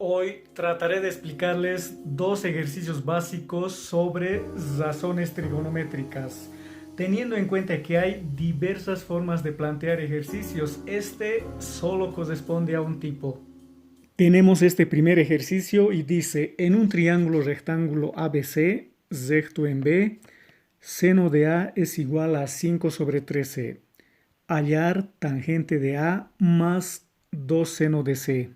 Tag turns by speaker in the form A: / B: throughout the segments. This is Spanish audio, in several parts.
A: Hoy trataré de explicarles dos ejercicios básicos sobre razones trigonométricas. Teniendo en cuenta que hay diversas formas de plantear ejercicios, este solo corresponde a un tipo. Tenemos este primer ejercicio y dice, en un triángulo rectángulo ABC, recto en B, seno de A es igual a 5 sobre 13. Hallar tangente de A más 2 seno de C.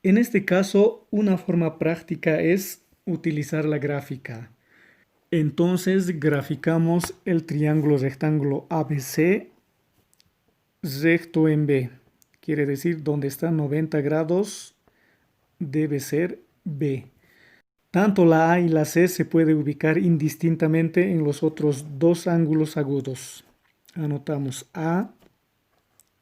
A: En este caso, una forma práctica es utilizar la gráfica. Entonces, graficamos el triángulo rectángulo ABC recto en B. Quiere decir, donde está 90 grados debe ser B. Tanto la A y la C se puede ubicar indistintamente en los otros dos ángulos agudos. Anotamos A,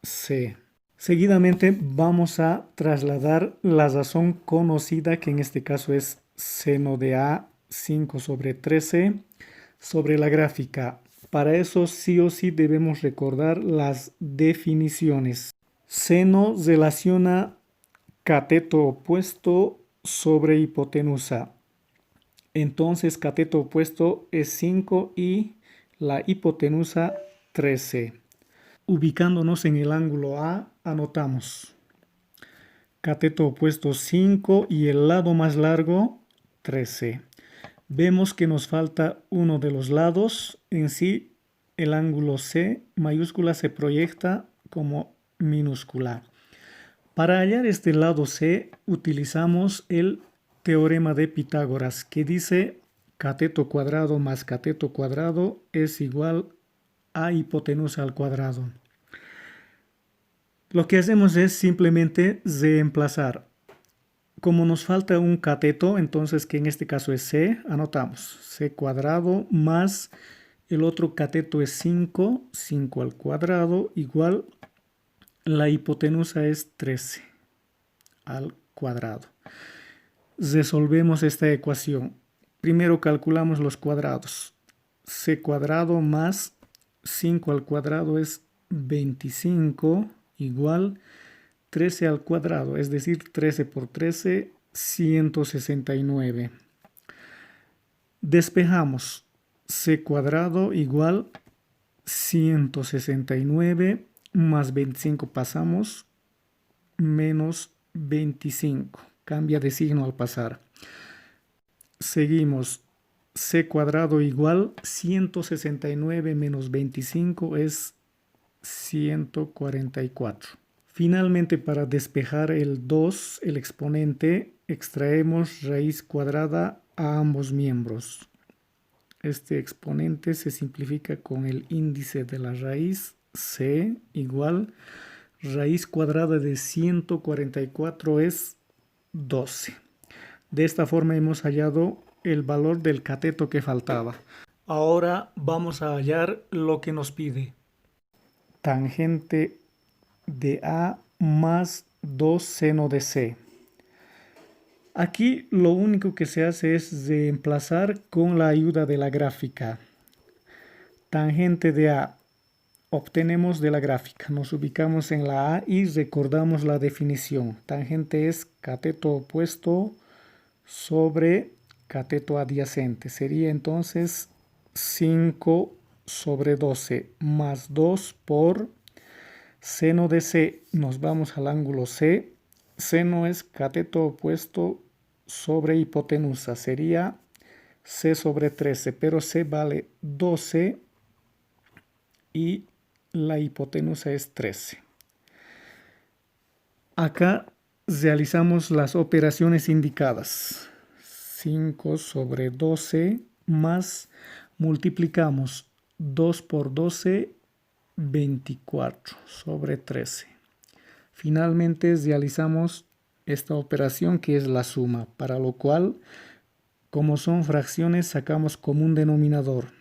A: C. Seguidamente vamos a trasladar la razón conocida, que en este caso es seno de A 5 sobre 13, sobre la gráfica. Para eso sí o sí debemos recordar las definiciones. Seno relaciona cateto opuesto sobre hipotenusa. Entonces cateto opuesto es 5 y la hipotenusa 13. Ubicándonos en el ángulo A, anotamos cateto opuesto 5 y el lado más largo 13. Vemos que nos falta uno de los lados. En sí, el ángulo C mayúscula se proyecta como minúscula. Para hallar este lado C, utilizamos el teorema de Pitágoras, que dice cateto cuadrado más cateto cuadrado es igual a hipotenusa al cuadrado. Lo que hacemos es simplemente reemplazar. Como nos falta un cateto, entonces que en este caso es C, anotamos C cuadrado más el otro cateto es 5, 5 al cuadrado igual la hipotenusa es 13 al cuadrado. Resolvemos esta ecuación. Primero calculamos los cuadrados. C cuadrado más 5 al cuadrado es 25 igual 13 al cuadrado, es decir, 13 por 13, 169. Despejamos C cuadrado igual 169 más 25 pasamos menos 25. Cambia de signo al pasar. Seguimos. C cuadrado igual 169 menos 25 es 144. Finalmente, para despejar el 2, el exponente, extraemos raíz cuadrada a ambos miembros. Este exponente se simplifica con el índice de la raíz, C igual raíz cuadrada de 144 es 12. De esta forma hemos hallado el valor del cateto que faltaba. Ahora vamos a hallar lo que nos pide. Tangente de A más 2 seno de C. Aquí lo único que se hace es reemplazar con la ayuda de la gráfica. Tangente de A obtenemos de la gráfica. Nos ubicamos en la A y recordamos la definición. Tangente es cateto opuesto sobre cateto adyacente. Sería entonces 5 sobre 12 más 2 por seno de C. Nos vamos al ángulo C. Seno es cateto opuesto sobre hipotenusa. Sería C sobre 13, pero C vale 12 y la hipotenusa es 13. Acá realizamos las operaciones indicadas. 5 sobre 12 más multiplicamos 2 por 12, 24 sobre 13. Finalmente realizamos esta operación que es la suma, para lo cual, como son fracciones, sacamos común denominador.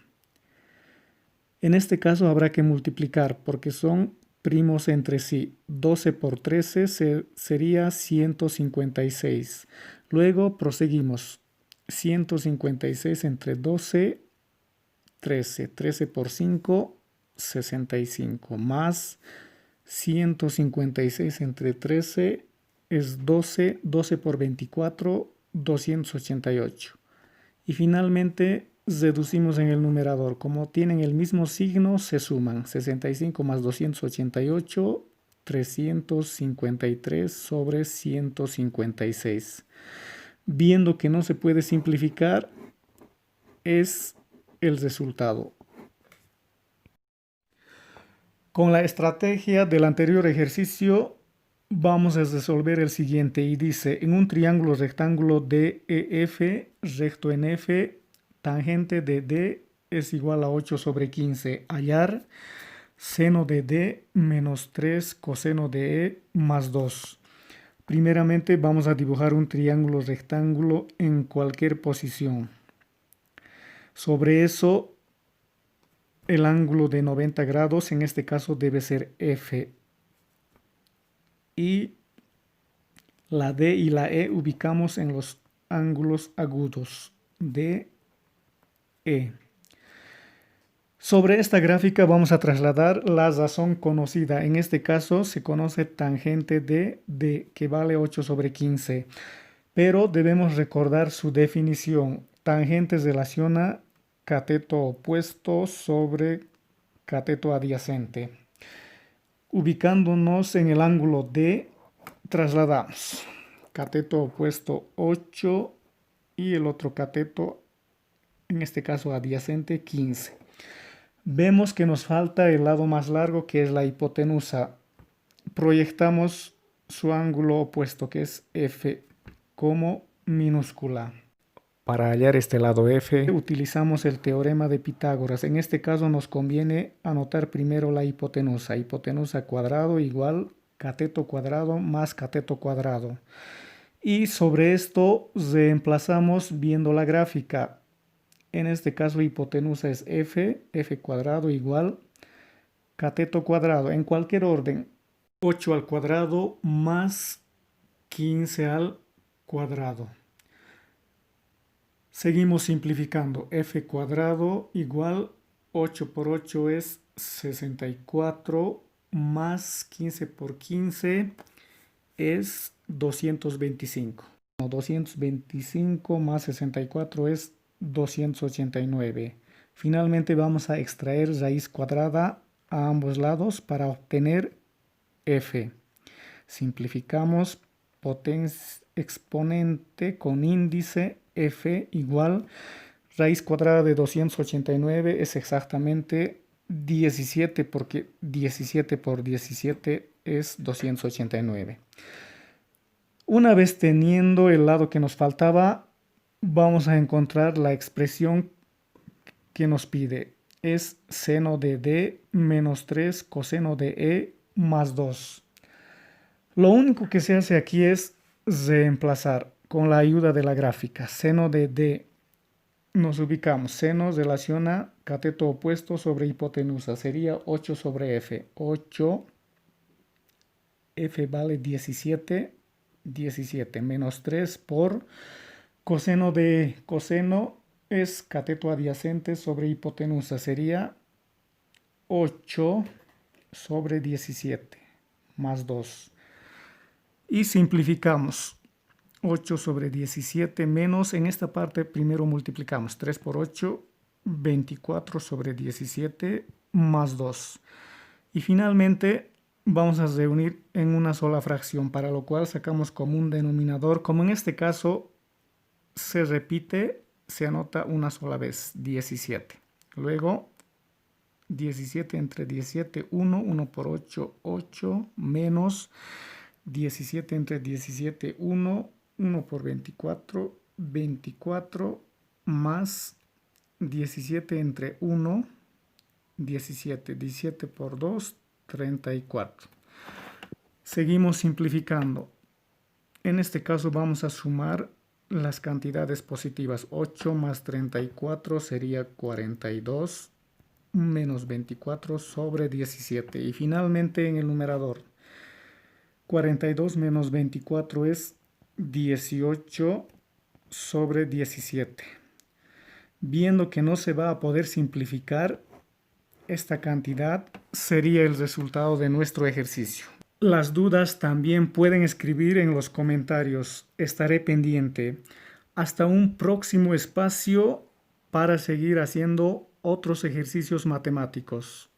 A: En este caso habrá que multiplicar porque son primos entre sí. 12 por 13 sería 156. Luego proseguimos. 156 entre 12, 13. 13 por 5, 65. Más 156 entre 13, es 12, 12 por 24, 288. Y finalmente reducimos en el numerador. Como tienen el mismo signo, se suman. 65 más 288, 353 sobre 156. Viendo que no se puede simplificar, es el resultado. Con la estrategia del anterior ejercicio, vamos a resolver el siguiente y dice, en un triángulo rectángulo DEF, recto en F, tangente de D es igual a 8 sobre 15. Hallar seno de D menos 3 coseno de E más 2. Primeramente vamos a dibujar un triángulo rectángulo en cualquier posición. Sobre eso, el ángulo de 90 grados, en este caso debe ser F. Y la D y la E ubicamos en los ángulos agudos D, E. Sobre esta gráfica vamos a trasladar la razón conocida. En este caso se conoce tangente de D, que vale 8 sobre 15. Pero debemos recordar su definición. Tangente relaciona cateto opuesto sobre cateto adyacente. Ubicándonos en el ángulo D, trasladamos cateto opuesto 8 y el otro cateto, en este caso adyacente, 15. Vemos que nos falta el lado más largo, que es la hipotenusa. Proyectamos su ángulo opuesto, que es F, como minúscula. Para hallar este lado F, utilizamos el teorema de Pitágoras. En este caso nos conviene anotar primero la hipotenusa. Hipotenusa cuadrado igual cateto cuadrado más cateto cuadrado. Y sobre esto reemplazamos viendo la gráfica. En este caso hipotenusa es F, F cuadrado igual cateto cuadrado. En cualquier orden, 8 al cuadrado más 15 al cuadrado. Seguimos simplificando. F cuadrado igual 8 por 8 es 64 más 15 por 15 es 225. 225 más 64 es 289. Finalmente vamos a extraer raíz cuadrada a ambos lados para obtener F. Simplificamos exponente con índice F igual raíz cuadrada de 289 es exactamente 17, porque 17 por 17 es 289. Una vez teniendo el lado que nos faltaba, vamos a encontrar la expresión que nos pide. Es seno de D menos 3 coseno de E más 2. Lo único que se hace aquí es reemplazar con la ayuda de la gráfica. Seno de D, nos ubicamos. Seno relaciona cateto opuesto sobre hipotenusa. Sería 8 sobre F. 8, F vale 17. 17 menos 3 por coseno de coseno es cateto adyacente sobre hipotenusa. Sería 8 sobre 17 más 2. Y simplificamos. 8 sobre 17 menos, en esta parte primero multiplicamos 3 por 8, 24 sobre 17 más 2. Y finalmente vamos a reunir en una sola fracción, para lo cual sacamos común denominador. Como en este caso se repite, se anota una sola vez, 17. Luego 17 entre 17, 1, 1 por 8, 8, menos 17 entre 17, 1, 1 por 24, 24 más 17 entre 1, 17, 17 por 2, 34. Seguimos simplificando. En este caso vamos a sumar las cantidades positivas. 8 más 34 sería 42 menos 24 sobre 17. Y finalmente en el numerador, 42 menos 24 es 18 sobre 17. Viendo que no se va a poder simplificar, esta cantidad sería el resultado de nuestro ejercicio. Las dudas también pueden escribir en los comentarios. Estaré pendiente. Hasta un próximo espacio para seguir haciendo otros ejercicios matemáticos.